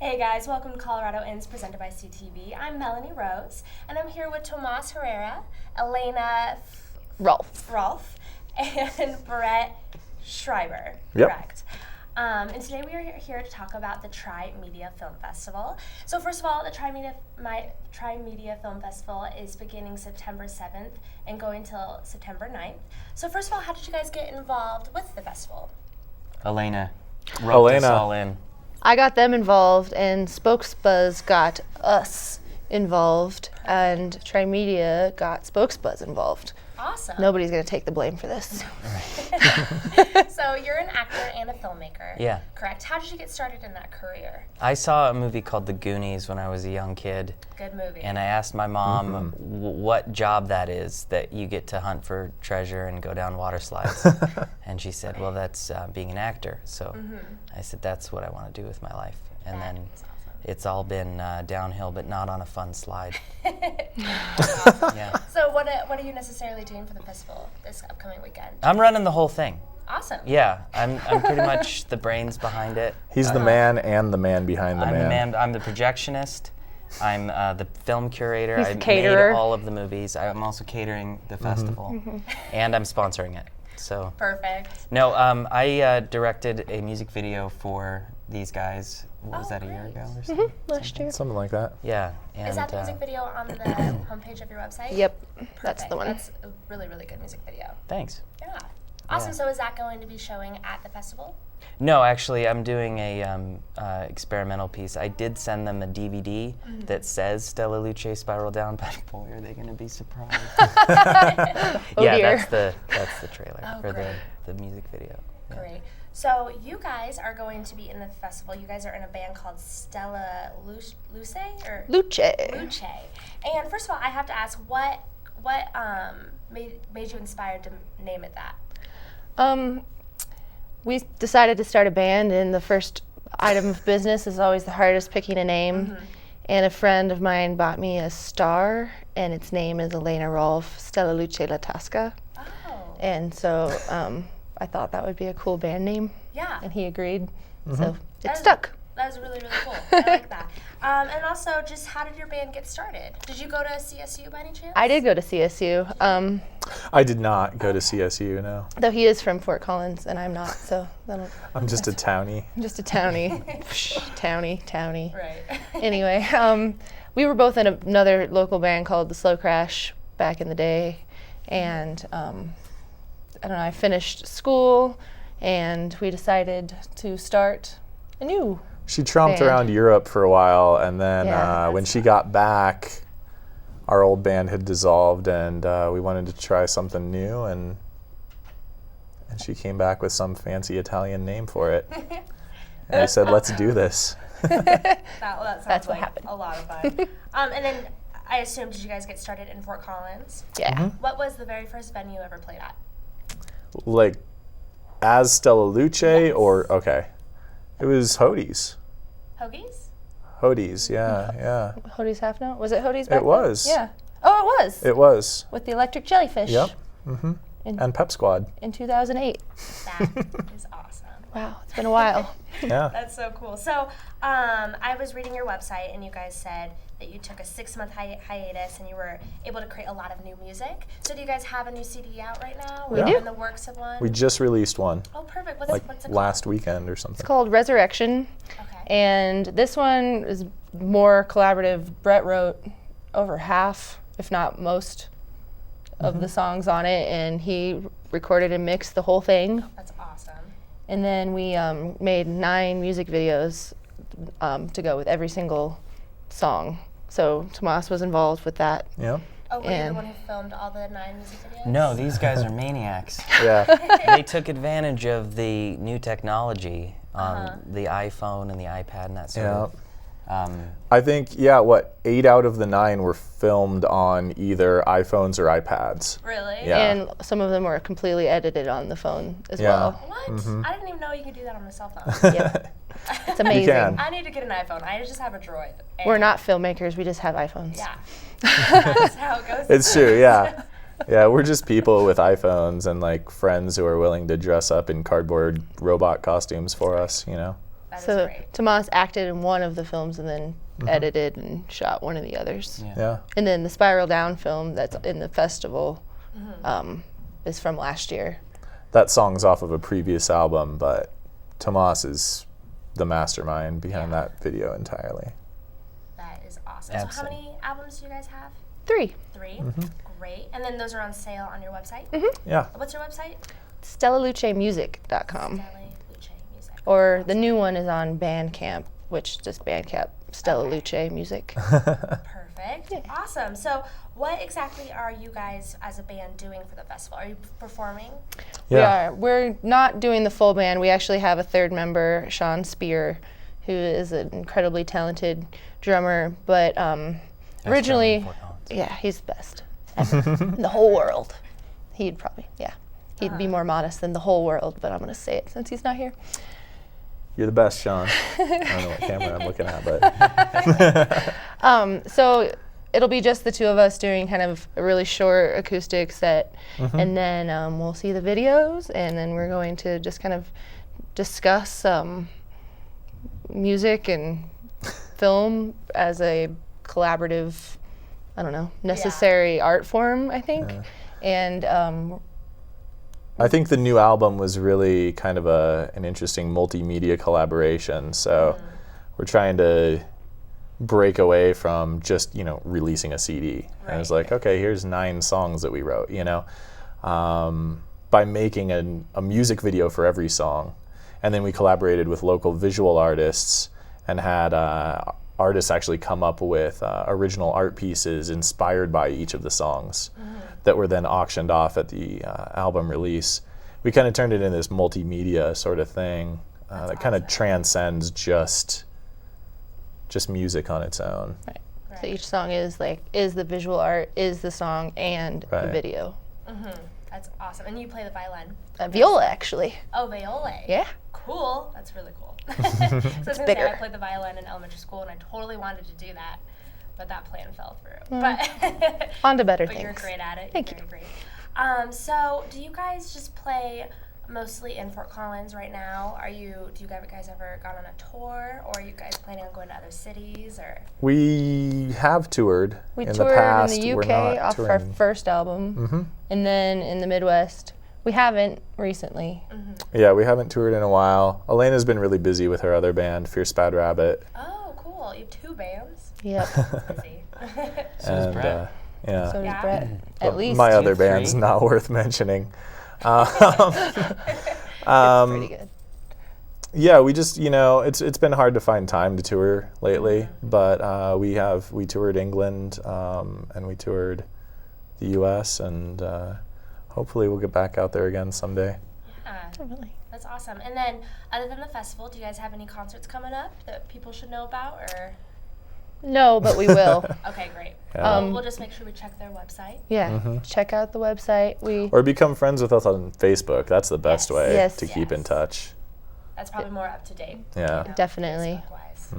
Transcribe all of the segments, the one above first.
Hey guys, welcome to Colorado Inns, presented by CTV. I'm Melanie Rose, and I'm here with Tomas Herrera, Elena Rolfe, and Brett Schreiber. Yep. Correct. And today we are here to talk about the TriMedia Film Festival. So first of all, the TriMedia Film Festival is beginning September 7th and going till September 9th. So first of all, how did you guys get involved with the festival? Elena roped us all in. I got them involved, and Spokesbuzz got us involved, and TriMedia got Spokesbuzz involved. Awesome. Nobody's going to take the blame for this. So you're an actor and a filmmaker. Yeah. Correct. How did you get started in that career? I saw a movie called The Goonies when I was a young kid. Good movie. And I asked my mom what job that is, that you get to hunt for treasure and go down water slides. And she said, well, that's being an actor. So I said, that's what I want to do with my life. And then it's all been downhill, but not on a fun slide. Awesome. Yeah. So what are you necessarily doing for the festival this upcoming weekend? I'm running the whole thing. Awesome. Yeah, I'm pretty much the brains behind it. He's the man and the man behind the man. I'm the projectionist. I'm the film curator. He's I the caterer. made all of the movies. I'm also catering the festival, and I'm sponsoring it. So Perfect. no, I directed a music video for these guys. What was that, a year ago or something? Last year. Something like that. Yeah. And, Is that the music video on the homepage of your website? Yep, that's Perfect. the one. That's a really, really good music video. Thanks. Yeah. Awesome. Yeah. So is that going to be showing at the festival? No, actually, I'm doing a experimental piece. I did send them a DVD that says Stella Luce Spiral Down, but boy, are they going to be surprised. Oh Yeah, dear. that's the trailer for great. the music video. Yeah. Great. So you guys are going to be in the festival. You guys are in a band called Stella Luce or Luce. Luce. And first of all, I have to ask, what made you inspired to name it that? We decided to start a band, and the first item of business is always the hardest, picking a name. And a friend of mine bought me a star, and its name is Elena Rolfe, Stella Luce La Tasca. Oh. And so I thought that would be a cool band name, Yeah. and he agreed. So it That is- stuck. That was really, really cool. I like that. And also, just how did your band get started? Did you go to CSU by any chance? I did go to CSU, I did not go to CSU, no. though he is from Fort Collins, and I'm not, so that'll, I'm just a townie. I'm just a townie. Townie. Right. Anyway, we were both in another local band called the Slow Crash back in the day, and I don't know, I finished school, and we decided to start anew. She tromped Band. around Europe for a while, and then Yeah, when she got back, our old band had dissolved, and we wanted to try something new, and she came back with some fancy Italian name for it. And we said, let's do this. That sounds That's what like happened. a lot of fun. And then I assume, did you guys get started in Fort Collins? Yeah. What was the very first venue you ever played at? Like, as Stella Luce, or, okay. It was Hody's. Hoagies? Hody's, yeah. Hody's Half Note? Was it Hody's back It was. then? Yeah. Oh, it was. It was. With the electric jellyfish. Yep. In, And Pep Squad. in 2008. That is awesome. Wow, it's been a while. Yeah. That's so cool. So I was reading your website, and you guys said that you took a 6-month hiatus, and you were able to create a lot of new music. So do you guys have a new CD out right now? We Or do. in the works of one? We just released one, Oh, perfect. What's it called? last weekend or something. It's called Resurrection, Okay. and this one is more collaborative. Brett wrote over half, if not most, of the songs on it, and he recorded and mixed the whole thing. That's awesome. And then we made 9 music videos to go with every single song. So Tomas was involved with that. Yeah. Oh, were you the And- one who filmed all the 9 music videos? No, these guys are maniacs. Yeah. They took advantage of the new technology on the iPhone and the iPad and that sort Yeah. of. I think, 8 out of the 9 were filmed on either iPhones or iPads. Really? Yeah. And some of them were completely edited on the phone as Yeah. well. What? I didn't even know you could do that on a cell phone. Yep. It's amazing. can. I need to get an iPhone. I just have a Droid. And We're not filmmakers, we just have iPhones. Yeah. That's how it goes. It's true, yeah. Yeah, we're just people with iPhones and like friends who are willing to dress up in cardboard robot costumes for us, you know. That is So great. Tomas acted in one of the films and then edited and shot one of the others. Yeah. And then the Spiral Down film that's in the festival is from last year. That song's off of a previous album, but Tomas is the mastermind behind that video entirely. That is awesome. So Absolutely. how many albums do you guys have? 3. 3? Great. And then those are on sale on your website? Yeah. What's your website? StellaLuceMusic.com. Stella Luce Music. Or the new one is on Bandcamp, which just Bandcamp, Stella Luce Music. Perfect. Awesome. So what exactly are you guys as a band doing for the festival? Are you performing? We are. We're not doing the full band. We actually have a third member, Sean Spear, who is an incredibly talented drummer. But originally, yeah, he's the best ever in the whole world. He'd probably, he'd be more modest than the whole world, but I'm going to say it since he's not here. You're the best, Sean. I don't know what camera I'm looking at, but So it'll be just the two of us doing kind of a really short acoustic set, and then we'll see the videos, and then we're going to just kind of discuss music and film as a collaborative, I don't know, necessary art form, I think. And I think the new album was really kind of an interesting multimedia collaboration. So we're trying to break away from just, releasing a CD. And it's like, okay, here's 9 songs that we wrote, by making a music video for every song. And then we collaborated with local visual artists and had artists actually come up with original art pieces inspired by each of the songs that were then auctioned off at the album release. We kind of turned it into this multimedia sort of thing that kind of transcends just music on its own. right. So each song is the visual art, is the song, and the video. That's awesome. And you play the violin? Viola, actually. Oh, viola. Yeah. Cool. That's really cool. So I was going to say, bigger. I played the violin in elementary school, and I totally wanted to do that, but that plan fell through. But On to better but things. you're great at it. Thank you're you. very great. So do you guys just play mostly in Fort Collins right now? Do you guys ever gone on a tour, or are you guys planning on going to other cities, or? We have toured We in toured the past. in the We're UK not off touring. our first album, and then in the Midwest. We haven't recently. Yeah, we haven't toured in a while. Elena's been really busy with her other band, Fierce Bad Rabbit. Oh, cool. You have 2 bands. Yep. Busy. So does Brett. Yeah. So does Yeah. Brett. At least. My you other have 3? band's not worth mentioning. It's pretty good. Yeah, we just, it's been hard to find time to tour lately, but we toured England and we toured the U.S. and hopefully we'll get back out there again someday. Yeah. Really. That's awesome. And then, other than the festival, do you guys have any concerts coming up that people should know about, or? No, but we will. Okay, great. Yeah. We'll just make sure we check their website. Yeah. Check out the website. Or become friends with us on Facebook. That's the best Yes. way Yes. to keep in touch. That's probably more up to date. Yeah. Definitely. Facebook-wise.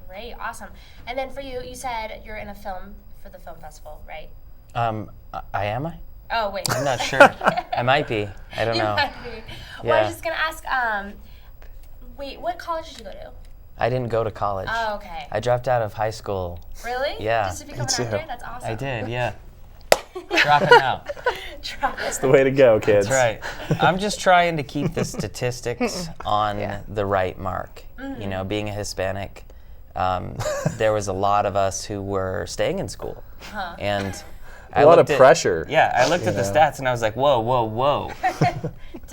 Great, awesome. And then for you, you said you're in a film for the film festival, right? I am I? Oh, wait. I'm not sure. I might be. I don't You know. might be. Well, I Yeah. was just going to ask, wait, what college did you go to? I didn't go to college. Oh, okay. I dropped out of high school. Really? Yeah. Just to become an too. actor? That's awesome. I did, yeah. Dropping out. That's The way to go, kids. That's right. I'm just trying to keep the statistics on the right mark. Being a Hispanic, there was a lot of us who were staying in school. And A lot of pressure. Yeah, I looked at the stats and I was like, whoa, whoa, whoa.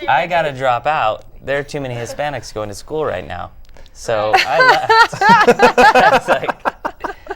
I got to drop out. There are too many Hispanics going to school right now. So I left. I was like,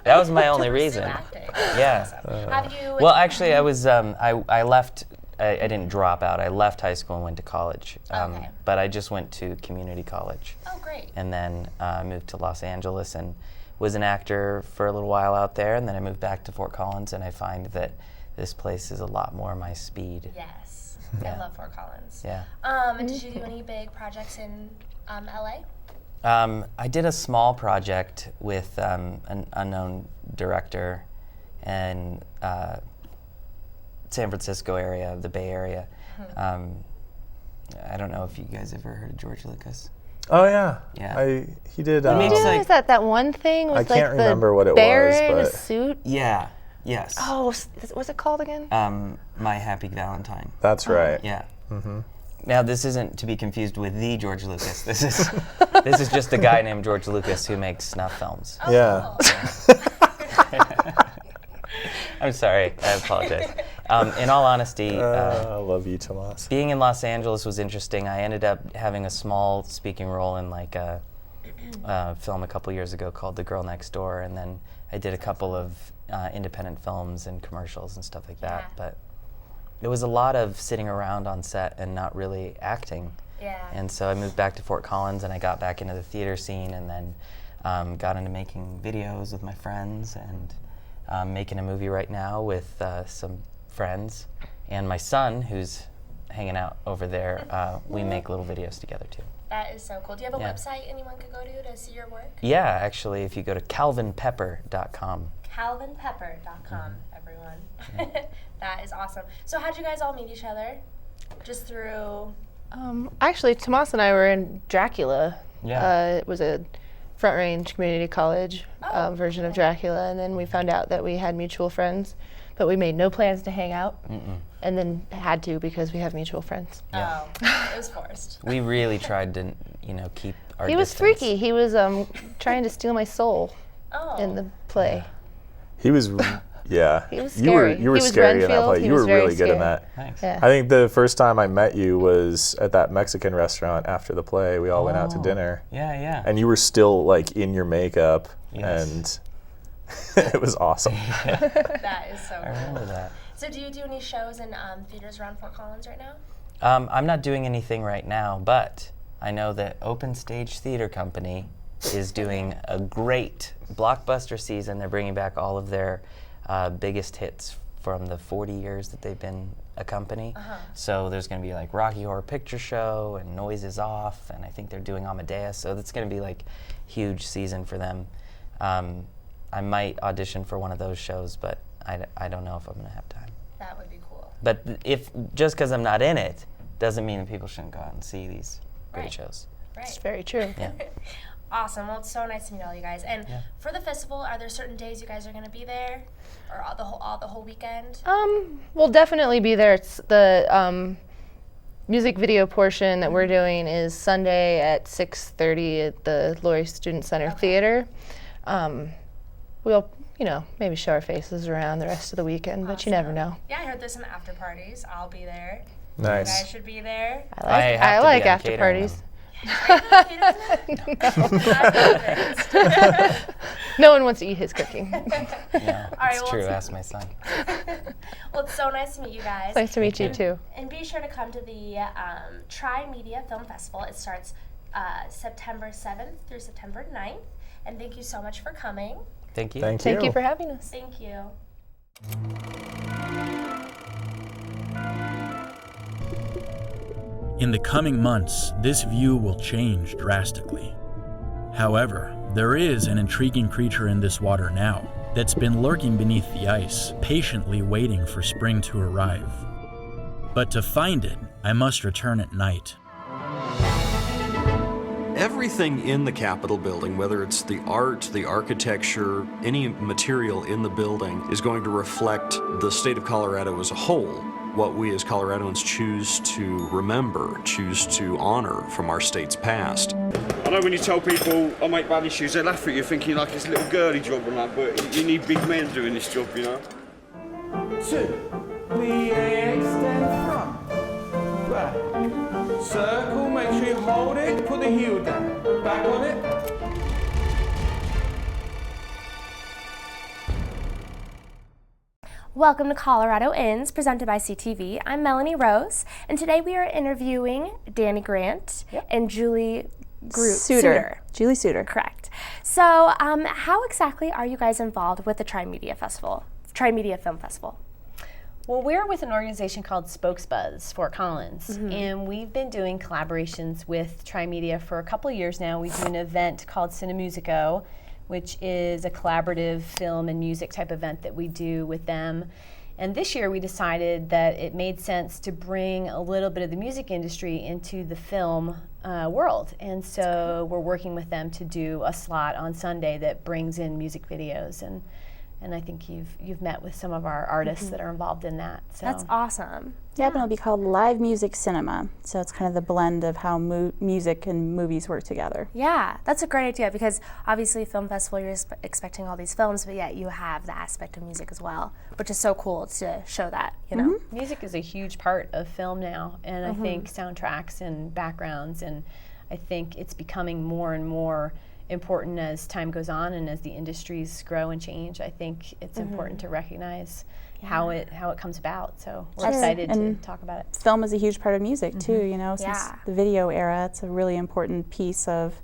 that was my only reason. acting. Yeah. Have you? Well, actually, I was. I left. I didn't drop out. I left high school and went to college. Okay. But I just went to community college, Oh, great. and then moved to Los Angeles and was an actor for a little while out there. And then I moved back to Fort Collins, and I find that this place is a lot more my speed. Yes. I love Fort Collins. Yeah. And did you do any big projects in LA? I did a small project with an unknown director in San Francisco area, the Bay Area. I don't know if you guys ever heard of George Lucas. Oh yeah. Yeah. He did. It makes, Is that one thing with I can't like remember what the it bear was, in a but- suit? Yeah. Yes. Oh, what's it called again? My Happy Valentine. That's right. Yeah. Now this isn't to be confused with the George Lucas. This is just a guy named George Lucas who makes snuff films. Yeah. I'm sorry. I apologize. In all honesty, I love you, Tomas. being in Los Angeles was interesting. I ended up having a small speaking role in like a film a couple years ago called The Girl Next Door, and then I did a couple of independent films and commercials and stuff like that. But it was a lot of sitting around on set and not really acting. Yeah. And so I moved back to Fort Collins, and I got back into the theater scene, and then got into making videos with my friends, and making a movie right now with some friends. And my son, who's hanging out over there, we make little videos together too. That is so cool. Do you have a Yeah. website anyone could go to see your work? Yeah, actually, if you go to calvinpepper.com. calvinpepper.com, everyone. That is awesome. So how'd you guys all meet each other? Just through... Actually, Tomas and I were in Dracula. Yeah. It was a Front Range Community College version of Dracula, and then we found out that we had mutual friends, but we made no plans to hang out, and then had to because we have mutual friends. Oh, it was forced. We really tried to, keep our He was distance. freaky. He was trying to steal my soul in the play. He was, yeah. He was You were scary. you were He was scary in that Renfield. play. He You was were very really good in scary. that. Thanks. Yeah. I think the first time I met you was at that Mexican restaurant after the play. We all went out to dinner, Yeah, yeah. and you were still like in your makeup, Yes. and it was awesome. That is so I cool. remember that. So do you do any shows in theaters around Fort Collins right now? I'm not doing anything right now, but I know that Open Stage Theater Company is doing a great blockbuster season. They're bringing back all of their biggest hits from the 40 years that they've been a company. So there's going to be like Rocky Horror Picture Show and Noise is Off, and I think they're doing Amadeus. So that's going to be like huge season for them. I might audition for one of those shows, but I don't know if I'm going to have time. That would be cool. But just because I'm not in it doesn't mean that people shouldn't go out and see these great Right. shows. It's Right. very true. Yeah. Awesome. Well, it's so nice to meet all you guys. And for the festival, are there certain days you guys are going to be there, or the whole weekend? We'll definitely be there. It's the music video portion that we're doing is Sunday at 6:30 at the Laurie Student Center Theater. We'll, maybe show our faces around the rest of the weekend, but you never know. Yeah, I heard there's some after parties. I'll be there. Nice. You guys should be there. I like after parties. No one wants to eat his cooking. Yeah, All right, it's well, true. it's- Ask my son. Well, it's so nice to meet you guys. Nice to meet you too. And be sure to come to the TriMedia Film Festival. It starts September 7th through September 9th. And thank you so much for coming. Thank you. Thank you. Thank you for having us. Thank you. In the coming months, this view will change drastically. However, there is an intriguing creature in this water now that's been lurking beneath the ice, patiently waiting for spring to arrive. But to find it, I must return at night. Everything in the Capitol building, whether it's the art, the architecture, any material in the building, is going to reflect the state of Colorado as a whole. What we as Coloradoans choose to remember, choose to honor from our state's past. I know when you tell people I make ballet shoes, they laugh at you thinking like it's a little girly job and that, but you need big men doing this job, you know? 2. We extend front. Back. Circle, make sure you hold it, put the heel down. Back on it. Welcome to Colorado Inns, presented by CTV. I'm Melanie Rose, and today we are interviewing Danny Grant and Julie Suter. Julie Suter. Correct. So, how exactly are you guys involved with the TriMedia Festival, TriMedia Film Festival? Well, we're with an organization called Spokesbuzz, Fort Collins, and we've been doing collaborations with TriMedia for a couple of years now. We do an event called Cinemusico, which is a collaborative film and music type event that we do with them. And this year we decided that it made sense to bring a little bit of the music industry into the film world. And so we're working with them to do a slot on Sunday that brings in music videos. And I think you've met with some of our artists that are involved in that. So. That's awesome. Yep, and it'll be called Live Music Cinema. So it's kind of the blend of how music and movies work together. Yeah, that's a great idea because obviously film festival, you're expecting all these films, but yet you have the aspect of music as well, which is so cool to show that, you know? Music is a huge part of film now, and I think soundtracks and backgrounds, and I think it's becoming more and more important as time goes on and as the industries grow and change. I think it's important to recognize how it comes about. So we're excited to talk about it. Film is a huge part of music too, you know, since the video era. It's a really important piece of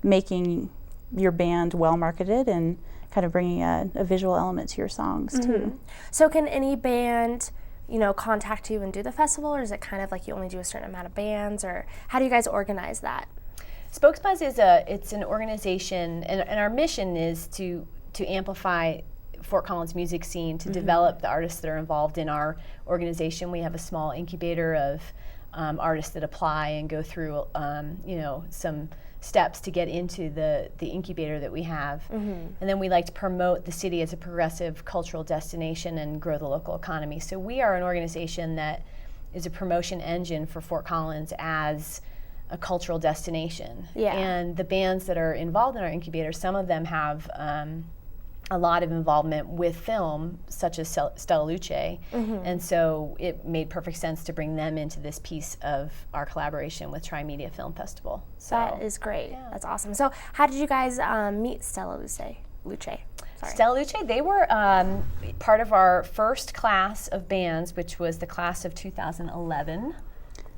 making your band well marketed and kind of bringing a visual element to your songs too. So can any band, you know, contact you and do the festival, or is it kind of like you only do a certain amount of bands, or how do you guys organize that? Spokesbuzz it's an organization, and our mission is to amplify Fort Collins music scene, to develop the artists that are involved in our organization. We have a small incubator of artists that apply and go through, you know, some steps to get into the incubator that we have. And then we like to promote the city as a progressive cultural destination and grow the local economy. So we are an organization that is a promotion engine for Fort Collins as a cultural destination. And the bands that are involved in our incubator, some of them have a lot of involvement with film, such as Stella Luce, and so it made perfect sense to bring them into this piece of our collaboration with TriMedia Film Festival. So That is great. That's awesome. So how did you guys meet Stella Luce? Sorry. Stella Luce, they were part of our first class of bands, which was the class of 2011.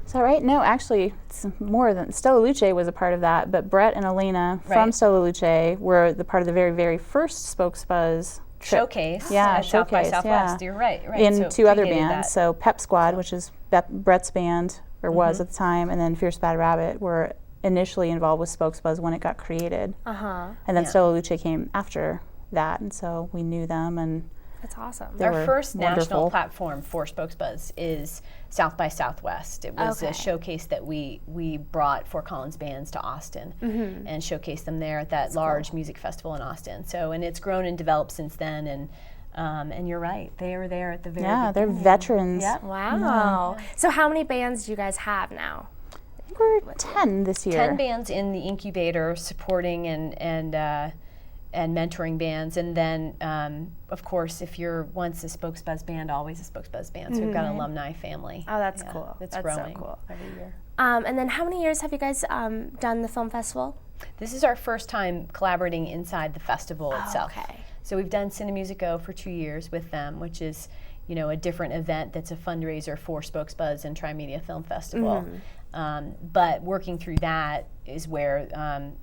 Is that right? No, actually, it's more than Stella Luce was a part of that, but Brett and Elena from Stella Luce were the part of the very, very first Spokesbuzz showcase. South by Southwest. You're right. In so two other predated bands, so Pep Squad, which is Brett's band, or was at the time, and then Fierce Bad Rabbit were initially involved with Spokesbuzz when it got created. And then Stella Luce came after that, and so we knew them, and that's awesome. Our first national platform for Spokesbuzz is South by Southwest. It was a showcase that we brought Fort Collins bands to Austin and showcased them there at that large music festival in Austin. So, and it's grown and developed since then, and you're right, they were there at the very beginning. They're veterans. Wow. So how many bands do you guys have now? I think we're 10 this year. 10 bands in the incubator supporting and mentoring bands, and then of course, if you're once a Spokesbuzz band, always a Spokesbuzz band. So we've got an alumni family. Oh, that's cool. It's that's growing so cool. every year. And then how many years have you guys done the film festival? This is our first time collaborating inside the festival itself. So we've done Cinemusico for 2 years with them, which is, you know, a different event that's a fundraiser for Spokesbuzz and TriMedia Film Festival. But working through that is where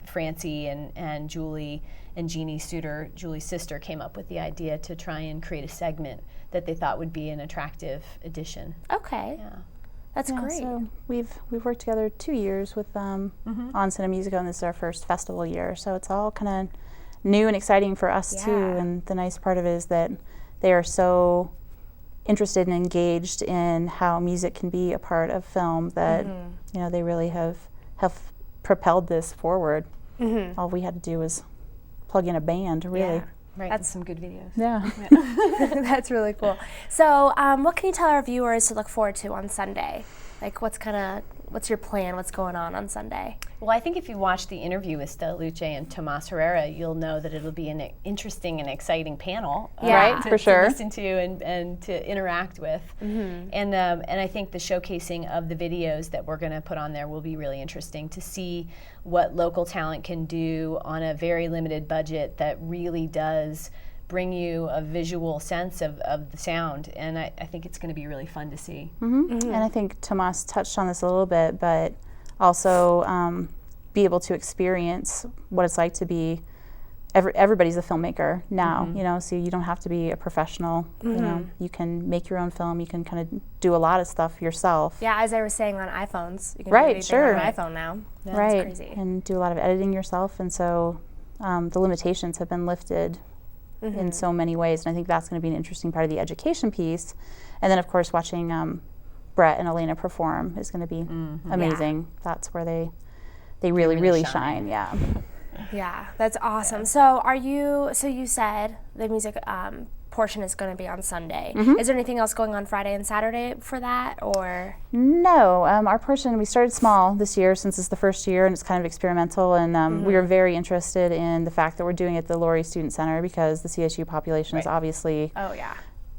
Francie and Julie and Jeannie Suter, Julie's sister, came up with the idea to try and create a segment that they thought would be an attractive addition. That's great. So we've worked together 2 years with them on Cinemusico, and this is our first festival year. So it's all kind of new and exciting for us too. And the nice part of it is that they are so interested and engaged in how music can be a part of film that you know, they really have propelled this forward. All we had to do was plug in a band, really. That's some good videos. That's really cool. So what can you tell our viewers to look forward to on Sunday? Like what's your plan? What's going on Sunday? Well, I think if you watch the interview with Stella Luce and Tomas Herrera, you'll know that it'll be an interesting and exciting panel, for sure, to listen to and to interact with. And I think the showcasing of the videos that we're going to put on there will be really interesting to see what local talent can do on a very limited budget that really does bring you a visual sense of the sound, and I think it's going to be really fun to see. And I think Tomas touched on this a little bit, but also be able to experience what it's like to be, everybody's a filmmaker now, you know, so you don't have to be a professional, you know, you can make your own film, you can kind of do a lot of stuff yourself. Yeah, as I was saying, on iPhones. You can do anything on an iPhone now. That's crazy. And do a lot of editing yourself, and so the limitations have been lifted in so many ways, and I think that's going to be an interesting part of the education piece. And then, of course, watching Brett and Elena perform is going to be amazing. That's where they really shine. Yeah. Yeah, that's awesome. So you said the music portion is going to be on Sunday. Is there anything else going on Friday and Saturday for that, or? No, our portion, we started small this year since it's the first year and it's kind of experimental, and we were very interested in the fact that we're doing it at the Laurie Student Center because the CSU population is obviously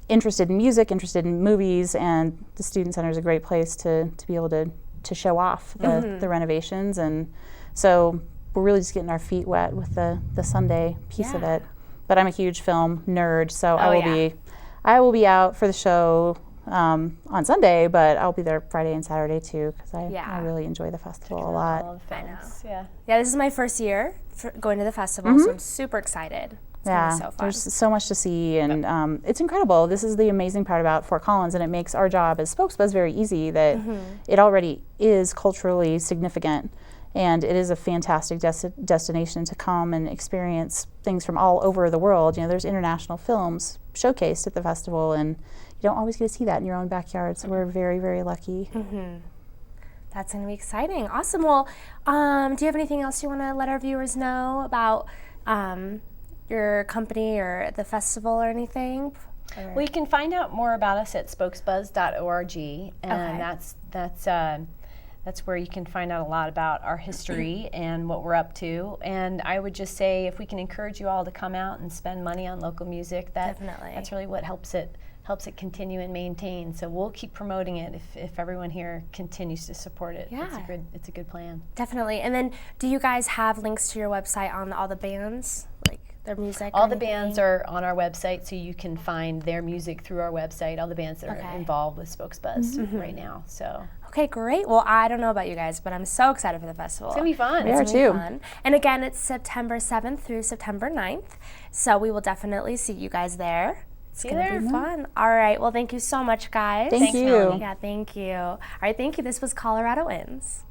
interested in music, interested in movies, and the Student Center is a great place to be able to show off the renovations. And so we're really just getting our feet wet with the Sunday piece of it. But I'm a huge film nerd, so I will be out for the show on Sunday, but I'll be there Friday and Saturday too because I really enjoy the festival a lot. I love films. Yeah, this is my first year going to the festival, so I'm super excited. It's gonna be so fun. There's so much to see, and it's incredible. This is the amazing part about Fort Collins, and it makes our job as spokesbuzz very easy that it already is culturally significant. And it is a fantastic destination to come and experience things from all over the world. You know, there's international films showcased at the festival, and you don't always get to see that in your own backyard. So we're very, very lucky. That's going to be exciting. Awesome. Well, do you have anything else you want to let our viewers know about your company or the festival or anything? Well, you can find out more about us at spokesbuzz.org, and that's where you can find out a lot about our history and what we're up to. And I would just say, if we can encourage you all to come out and spend money on local music, that's really what helps it continue and maintain. So we'll keep promoting it if everyone here continues to support it. It's a good plan. Definitely. And then, do you guys have links to your website on all the bands, like their music? All the bands are on our website, so you can find their music through our website. All the bands that are involved with Spokesbuzz right now. So. Okay, great. Well, I don't know about you guys, but I'm so excited for the festival. It's going to be fun. We are too. Fun. And again, it's September 7th through September 9th. So we will definitely see you guys there. It's going to be fun. All right. Well, thank you so much, guys. Thank you. Yeah, thank you. All right, thank you. This was Colorado Wins.